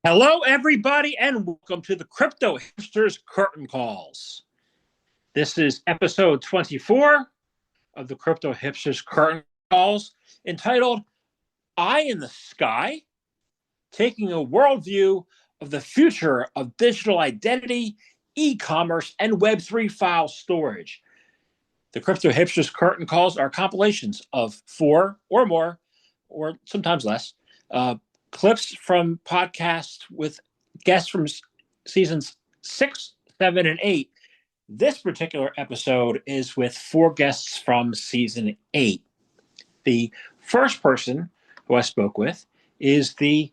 Hello, everybody, and welcome to the Crypto Hipsters Curtain Calls. This is episode 24 of the Crypto Hipsters Curtain Calls, entitled Eye in the Sky, taking a worldview of the future of digital identity, e-commerce, and Web3 file storage. The Crypto Hipsters Curtain Calls are compilations of four or more, or sometimes less, clips from podcasts with guests from seasons 6, 7, and 8. This particular episode is with four guests from season 8. The first person who I spoke with is the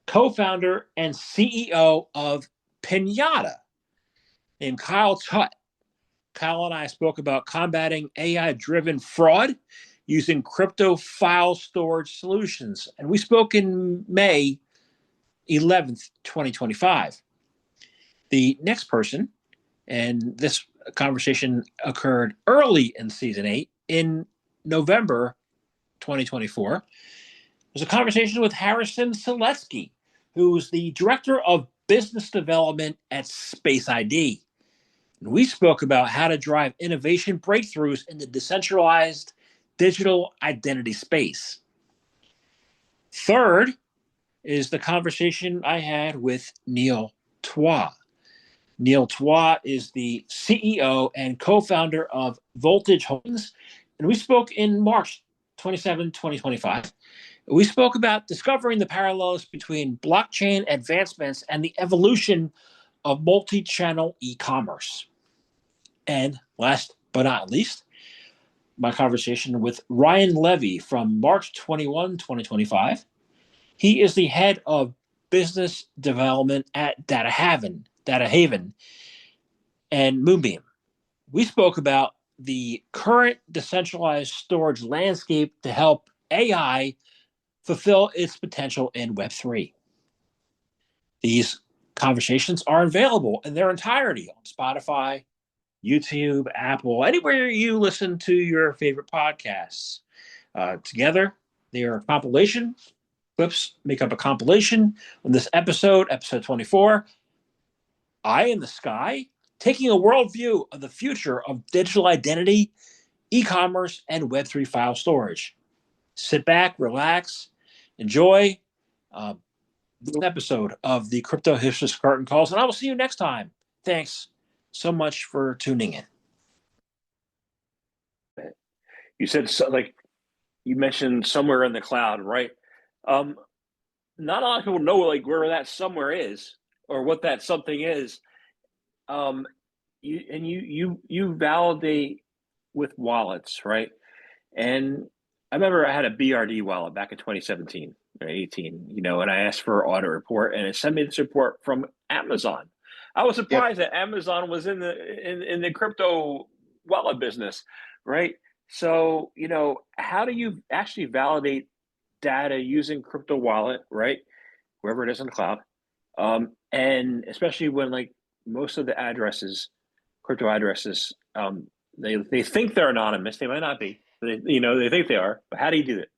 co-founder and CEO of Pinata, named Kyle Tutt. Kyle and I spoke about combating AI-driven fraud using crypto file storage solutions. And we spoke in May 11th, 2025. The next person, and this conversation occurred early in season 8, in November 2024, was a conversation with Harrison Seletsky, who's the director of business development at Space ID. And we spoke about how to drive innovation breakthroughs in the decentralized digital identity space. Third is the conversation I had with Neil Twa. Neil Twa is the CEO and co-founder of Voltage Holdings, and we spoke in March 27, 2025. We spoke about discovering the parallels between blockchain advancements and the evolution of multi-channel e-commerce. And last but not least, my conversation with Ryan Levy from March 21, 2025. He is the head of business development at DataHaven, and Moonbeam. We spoke about the current decentralized storage landscape to help AI fulfill its potential in Web3. These conversations are available in their entirety on Spotify, YouTube, Apple, anywhere you listen to your favorite podcasts. Together, they are a compilation. Clips make up a compilation. On this episode 24, Eye in the Sky, taking a worldview of the future of digital identity, e-commerce, and Web3 file storage. Sit back, relax, enjoy this episode of the Crypto Hipsters Curtain Calls, and I will see you next time. Thanks so much for tuning in. You said like you mentioned somewhere in the cloud, right? Not a lot of people know like where that somewhere is or what that something is. You validate with wallets, right? And I remember I had a BRD wallet back in 2017 or 18, and I asked for an audit report, and it sent me this report from Amazon. I was surprised that Amazon was in the crypto wallet business, right? So, how do you actually validate data using crypto wallet, right? Wherever it is in the cloud. And especially when like most of the addresses, crypto addresses, they think they're anonymous. They might not be, but they think they are. But how do you do it?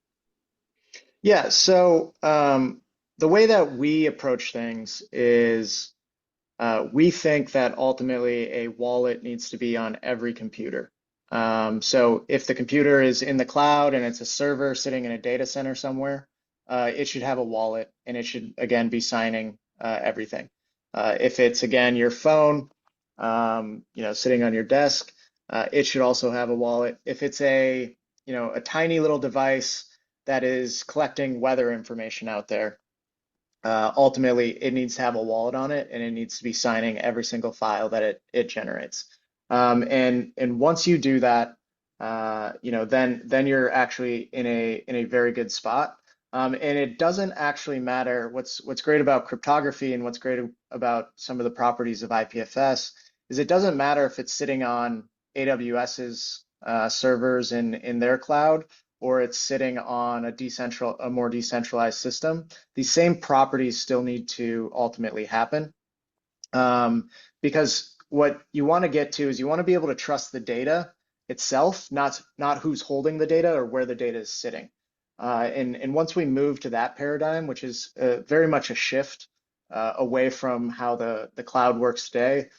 Yeah, so the way that we approach things is we think that ultimately a wallet needs to be on every computer. So if the computer is in the cloud and it's a server sitting in a data center somewhere, it should have a wallet and it should, again, be signing everything. If it's, again, your phone, sitting on your desk, it should also have a wallet. If it's a tiny little device that is collecting weather information out there, ultimately it needs to have a wallet on it and it needs to be signing every single file that it generates. And once you do that, then you're actually in a very good spot. And it doesn't actually matter. What's great about cryptography and what's great about some of the properties of IPFS is it doesn't matter if it's sitting on AWS's servers in their cloud or it's sitting on a more decentralized system. These same properties still need to ultimately happen, because what you want to get to is you want to be able to trust the data itself, not who's holding the data or where the data is sitting. And once we move to that paradigm, which is very much a shift away from how the cloud works today.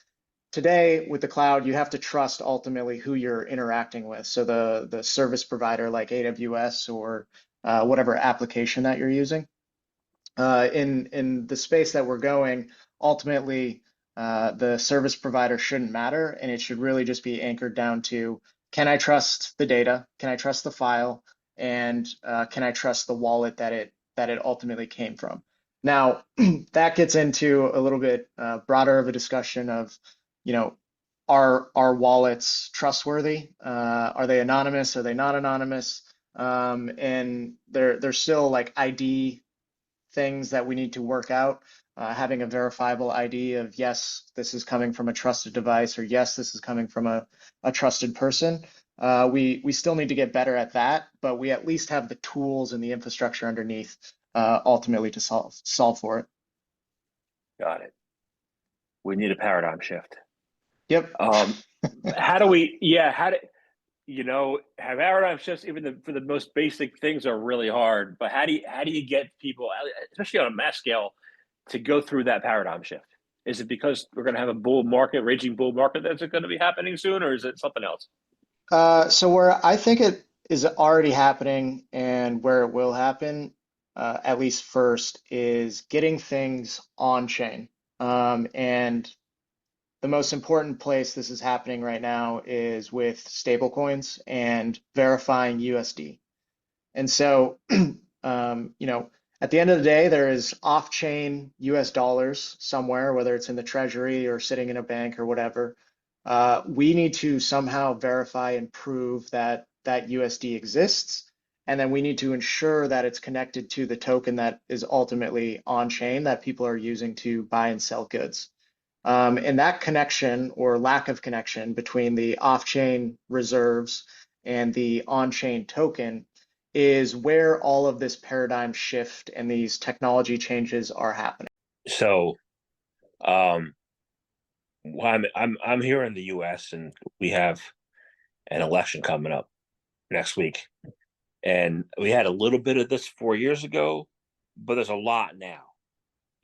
Today, with the cloud, you have to trust ultimately who you're interacting with. So the service provider like AWS or whatever application that you're using. In the space that we're going, ultimately, the service provider shouldn't matter, and it should really just be anchored down to, can I trust the data? Can I trust the file? And can I trust the wallet that it ultimately came from? Now, that gets into a little bit broader of a discussion of, you know, are wallets trustworthy? Are they anonymous? Are they not anonymous? And there's still like ID things that we need to work out. Having a verifiable ID of, yes, this is coming from a trusted device, or yes, this is coming from a trusted person. We still need to get better at that, but we at least have the tools and the infrastructure underneath ultimately to solve for it. Got it. We need a paradigm shift. Yep. How do we, have paradigm shifts, even for the most basic things are really hard, but how do you get people, especially on a mass scale, to go through that paradigm shift? Is it because we're going to have a raging bull market that's going to be happening soon, or is it something else? So where I think it is already happening and where it will happen, at least first, is getting things on chain. And the most important place this is happening right now is with stablecoins and verifying USD. And so, at the end of the day, there is off-chain US dollars somewhere, whether it's in the treasury or sitting in a bank or whatever. We need to somehow verify and prove that USD exists. And then we need to ensure that it's connected to the token that is ultimately on-chain that people are using to buy and sell goods. And that connection or lack of connection between the off-chain reserves and the on-chain token is where all of this paradigm shift and these technology changes are happening. So, I'm here in the U.S. and we have an election coming up next week, and we had a little bit of this 4 years ago, but there's a lot now.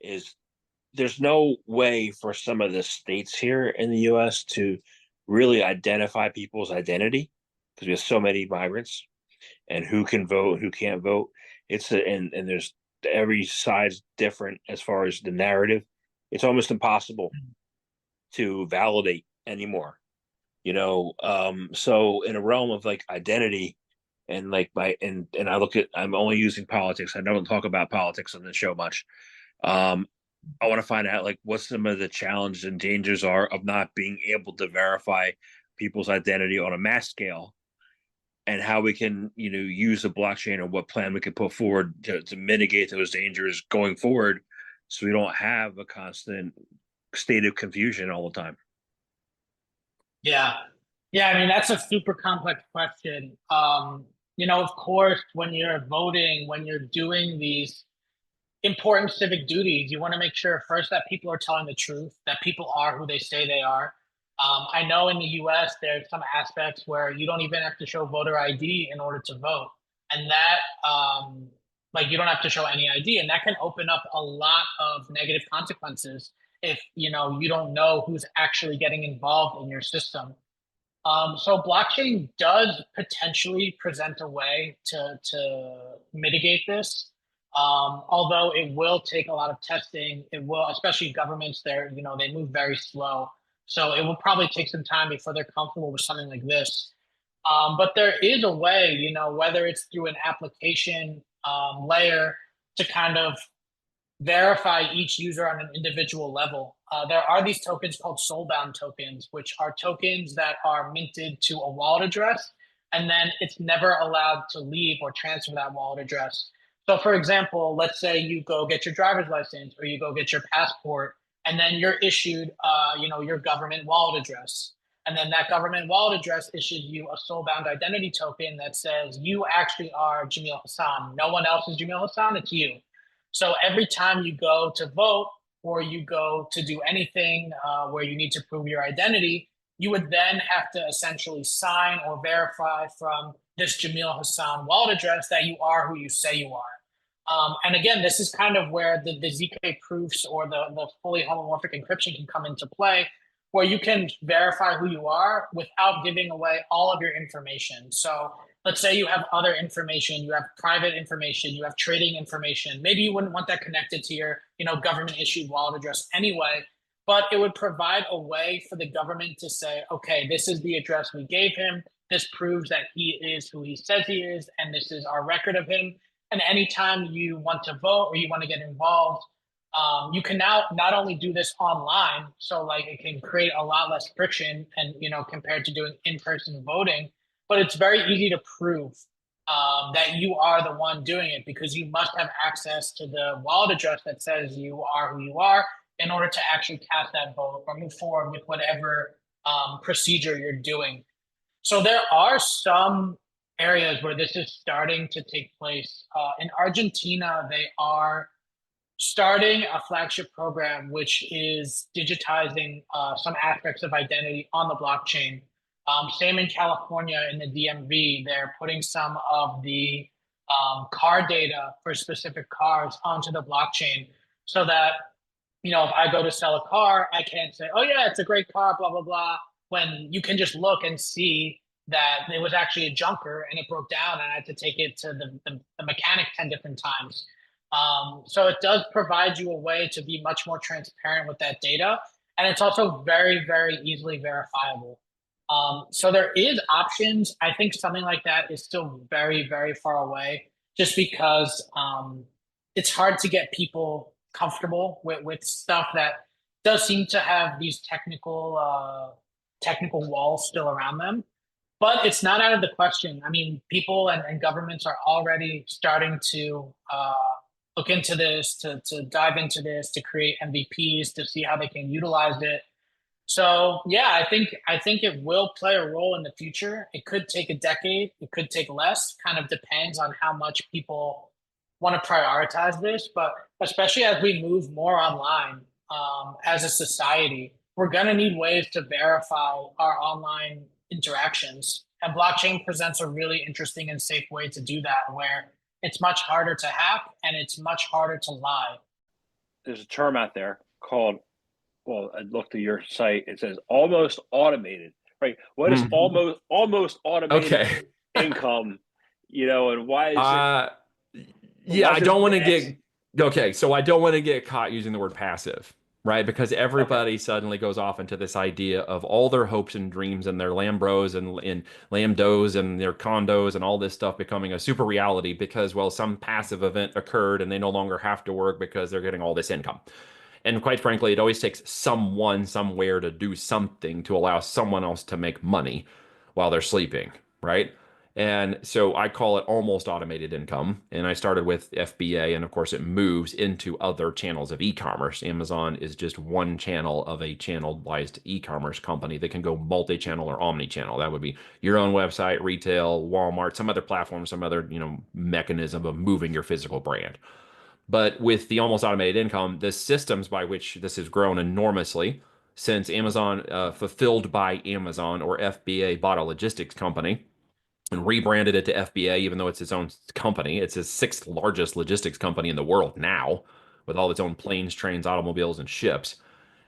There's no way for some of the states here in the U.S. to really identify people's identity because we have so many migrants and who can vote, who can't vote. And there's every side's different as far as the narrative. It's almost impossible to validate anymore, so in a realm of like identity and like I'm only using politics. I don't talk about politics on the show much. I want to find out like what some of the challenges and dangers are of not being able to verify people's identity on a mass scale, and how we can, use the blockchain, or what plan we can put forward to mitigate those dangers going forward, so we don't have a constant state of confusion all the time. Yeah. Yeah, I mean, that's a super complex question. Of course, when you're voting, when you're doing these important civic duties, you want to make sure first that people are telling the truth, that people are who they say they are. I know in the US, there's some aspects where you don't even have to show voter ID in order to vote. And that, you don't have to show any ID. And that can open up a lot of negative consequences if, you don't know who's actually getting involved in your system. So blockchain does potentially present a way to mitigate this. Although it will take a lot of testing, it will, especially governments, they move very slow. So it will probably take some time before they're comfortable with something like this. But there is a way, whether it's through an application layer to kind of verify each user on an individual level. There are these tokens called soulbound tokens, which are tokens that are minted to a wallet address, and then it's never allowed to leave or transfer that wallet address. So for example, let's say you go get your driver's license or you go get your passport, and then you're issued, your government wallet address. And then that government wallet address issues you a soulbound identity token that says you actually are Jamil Hassan. No one else is Jamil Hassan, it's you. So every time you go to vote or you go to do anything where you need to prove your identity, you would then have to essentially sign or verify from this Jamil Hassan wallet address that you are who you say you are. And again, this is kind of where the ZK proofs or the fully homomorphic encryption can come into play, where you can verify who you are without giving away all of your information. So let's say you have other information, you have private information, you have trading information. Maybe you wouldn't want that connected to your, government issued wallet address anyway, but it would provide a way for the government to say, okay, this is the address we gave him. This proves that he is who he says he is, and this is our record of him. And anytime you want to vote or you want to get involved, you can now not only do this online, so like it can create a lot less friction and, compared to doing in-person voting, but it's very easy to prove that you are the one doing it because you must have access to the wallet address that says you are who you are in order to actually cast that vote or move forward with whatever procedure you're doing. So there are some areas where this is starting to take place. In Argentina, they are starting a flagship program which is digitizing some aspects of identity on the blockchain. Same in California in the DMV, they're putting some of the car data for specific cars onto the blockchain so that, if I go to sell a car, I can't say, oh yeah, it's a great car, blah, blah, blah, when you can just look and see that it was actually a junker and it broke down and I had to take it to the mechanic 10 different times. So it does provide you a way to be much more transparent with that data. And it's also very, very easily verifiable. So there is options. I think something like that is still very, very far away just because it's hard to get people comfortable with stuff that does seem to have these technical walls still around them. But it's not out of the question. I mean, people and governments are already starting to look into this, to dive into this, to create MVPs, to see how they can utilize it. So yeah, I think it will play a role in the future. It could take a decade, it could take less, kind of depends on how much people want to prioritize this. But especially as we move more online as a society, we're going to need ways to verify our online interactions. And blockchain presents a really interesting and safe way to do that, where it's much harder to hack and it's much harder to lie. There's a term out there called, well, I looked at your site, it says almost automated, right? What is almost automated income, and why is it? Yeah, I don't want to get, okay, so I don't want to get caught using the word passive, right? Because everybody suddenly goes off into this idea of all their hopes and dreams and their Lambros and Lambdos and their condos and all this stuff becoming a super reality because, well, some passive event occurred and they no longer have to work because they're getting all this income. And quite frankly, it always takes someone somewhere to do something to allow someone else to make money while they're sleeping, right? And so I call it almost automated income. And I started with FBA, and of course, it moves into other channels of e-commerce. Amazon is just one channel of a channelized e-commerce company that can go multi-channel or omni-channel. That would be your own website, retail, Walmart, some other platform, some other mechanism of moving your physical brand. But with the almost automated income, the systems by which this has grown enormously since Amazon, fulfilled by Amazon or FBA, bought a logistics company and rebranded it to FBA, even though it's its own company. It's the sixth largest logistics company in the world now, with all its own planes, trains, automobiles, and ships.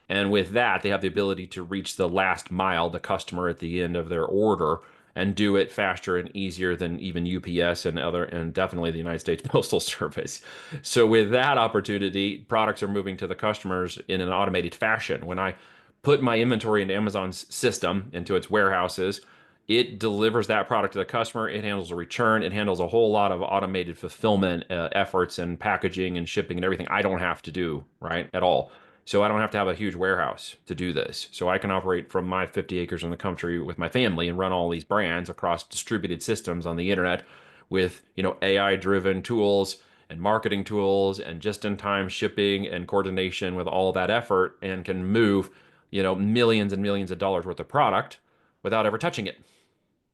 And with that, they have the ability to reach the last mile, the customer at the end of their order, and do it faster and easier than even UPS and definitely the United States Postal Service. So with that opportunity, products are moving to the customers in an automated fashion. When I put my inventory into Amazon's system, into its warehouses, it delivers that product to the customer. It handles a return. It handles a whole lot of automated fulfillment efforts and packaging and shipping and everything I don't have to do, right, at all. So I don't have to have a huge warehouse to do this. So I can operate from my 50 acres in the country with my family and run all these brands across distributed systems on the internet with, AI-driven tools and marketing tools and just-in-time shipping and coordination with all that effort, and can move, millions and millions of dollars worth of product without ever touching it,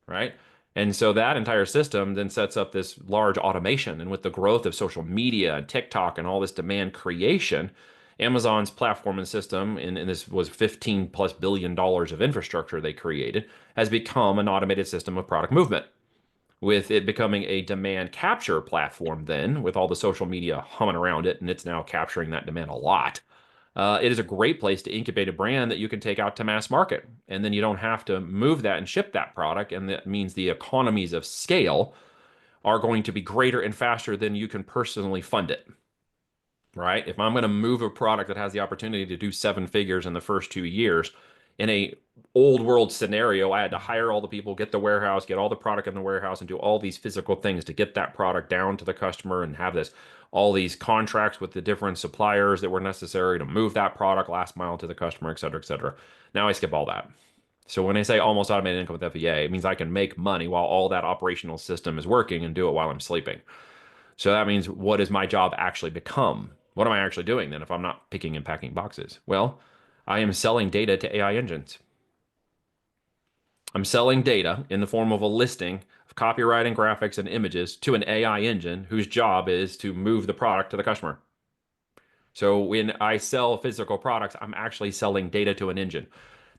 right? And so that entire system then sets up this large automation. And with the growth of social media and TikTok and all this demand creation, Amazon's platform and system, and this was $15+ billion of infrastructure they created, has become an automated system of product movement. with it becoming a demand capture platform, then with all the social media humming around it, and it's now capturing that demand a lot. It is a great place to incubate a brand that you can take out to mass market. And then you don't have to move that and ship that product. And that means the economies of scale are going to be greater and faster than you can personally fund it. Right? If I'm going to move a product that has the opportunity to do 7 figures in the first 2 years, in a old world scenario, I had to hire all the people, get the warehouse, get all the product in the warehouse, and do all these physical things to get that product down to the customer and have all these contracts with the different suppliers that were necessary to move that product last mile to the customer, et cetera, et cetera. Now I skip all that. So when I say almost automated income with FBA, it means I can make money while all that operational system is working and do it while I'm sleeping. So that means, what does my job actually become? What am I actually doing then if I'm not picking and packing boxes? Well, I am selling data to AI engines. I'm selling data in the form of a listing of copyright and graphics and images to an AI engine whose job is to move the product to the customer. So when I sell physical products, I'm actually selling data to an engine.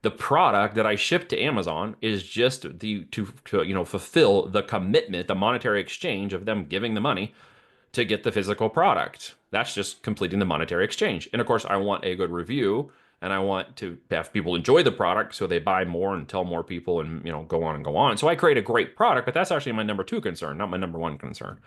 The product that I ship to Amazon is just to fulfill the commitment, the monetary exchange of them giving the money to get the physical product. That's just completing the monetary exchange. And of course, I want a good review, and I want to have people enjoy the product so they buy more and tell more people, and go on and go on. So I create a great product, but that's actually my number 2 concern, not my number 1 concern.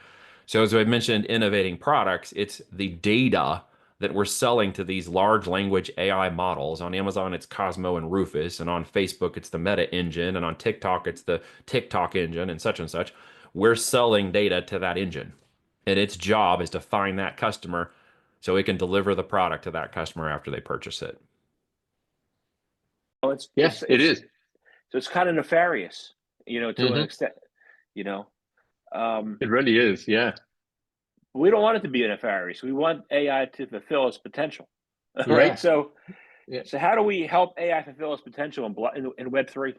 So as I mentioned, innovating products, it's the data that we're selling to these large language AI models. On Amazon, it's Cosmo and Rufus, and on Facebook, it's the Meta engine, and on TikTok, it's the TikTok engine, and such and such. We're selling data to that engine. And its job is to find that customer so it can deliver the product to that customer after they purchase it. Oh, Yes, it is. So it's kind of nefarious, to an extent, It really is, yeah. We don't want it to be nefarious. We want AI to fulfill its potential, Yeah. right? So, Yeah. so how do we help AI fulfill its potential in Web3?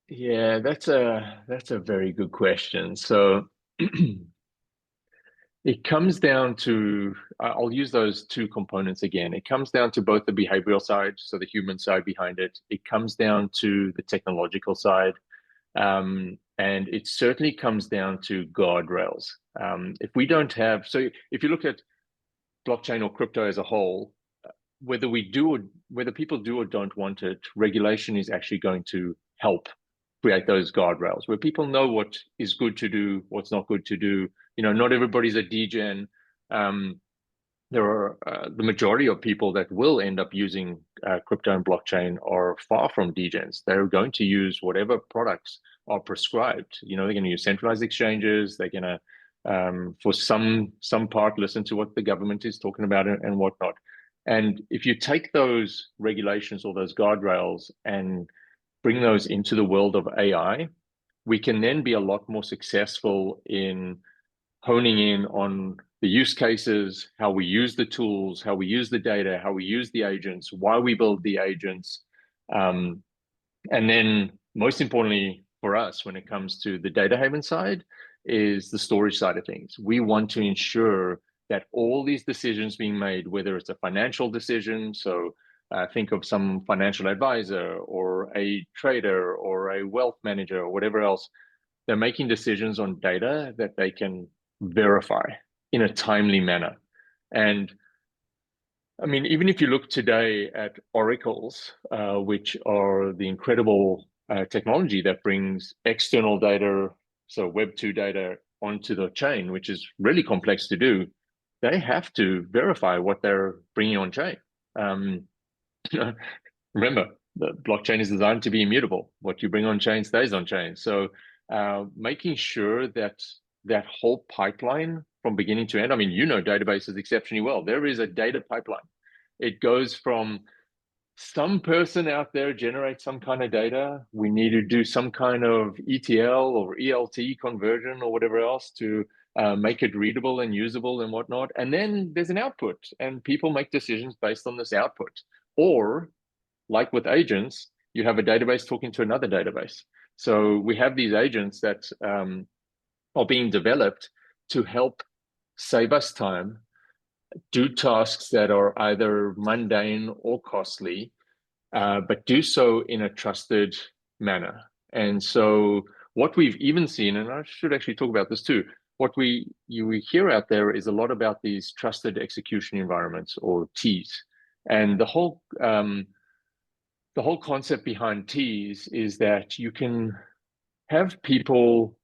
Yeah, that's a very good question. So it comes down to, I'll use those 2 components again. It comes down to both the behavioral side, so the human side behind it. It comes down to the technological side. And it certainly comes down to guardrails. If we don't have, so if you look at blockchain or crypto as a whole, whether people do or don't want it, regulation is actually going to help create those guardrails where people know what is good to do, what's not good to do. Not everybody's a degen. There are the majority of people that will end up using crypto and blockchain are far from degens. They're going to use whatever products are prescribed. They're going to use centralized exchanges. They're going to, for some part, listen to what the government is talking about and whatnot. And if you take those regulations or those guardrails and bring those into the world of AI, we can then be a lot more successful in honing in on the use cases, how we use the tools, how we use the data, how we use the agents, why we build the agents. And then most importantly for us, when it comes to the DataHaven side, is the storage side of things. We want to ensure that all these decisions being made, whether it's a financial decision, so think of some financial advisor or a trader or a wealth manager or whatever else, they're making decisions on data that they can verify in a timely manner. And I mean, even if you look today at oracles, which are the incredible technology that brings external data, so Web 2 data, onto the chain, which is really complex to do, they have to verify what they're bringing on chain. Remember, the blockchain is designed to be immutable. What you bring on chain stays on chain. So making sure that that whole pipeline from beginning to end, I mean, databases exceptionally well. There is a data pipeline. It goes from some person out there generates some kind of data. We need to do some kind of ETL or ELT conversion or whatever else to make it readable and usable and whatnot. And then there's an output, and people make decisions based on this output. Or, like with agents, you have a database talking to another database. So we have these agents that are being developed to help save us time, do tasks that are either mundane or costly, but do so in a trusted manner. And so What we've even seen, and I should actually talk about this too, what we hear out there is a lot about these trusted execution environments, or TEs. And the whole concept behind TEs is that you can have people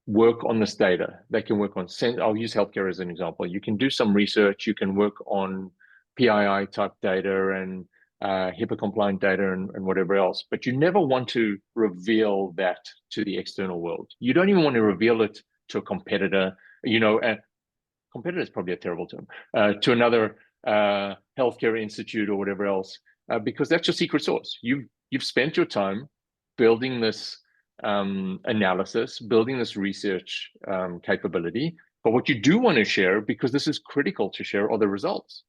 work on this data. They can work on, I'll use healthcare as an example. You can do some research, you can work on PII type data and HIPAA compliant data and whatever else, but you never want to reveal that to the external world. You don't even want to reveal it to a competitor, and competitor is probably a terrible term, to another healthcare institute or whatever else, because that's your secret sauce. You've spent your time building this analysis, building this research capability. But what you do want to share, because this is critical to share, are the results.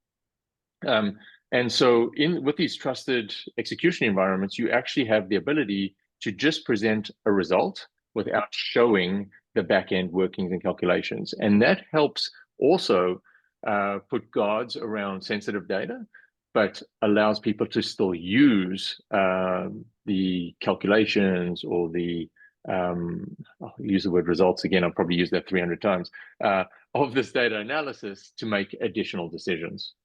And so with these trusted execution environments, you actually have the ability to just present a result without showing the back-end workings and calculations. And that helps also put guards around sensitive data, but allows people to still use the calculations or the, I'll use the word results again, I'll probably use that 300 times, of this data analysis to make additional decisions.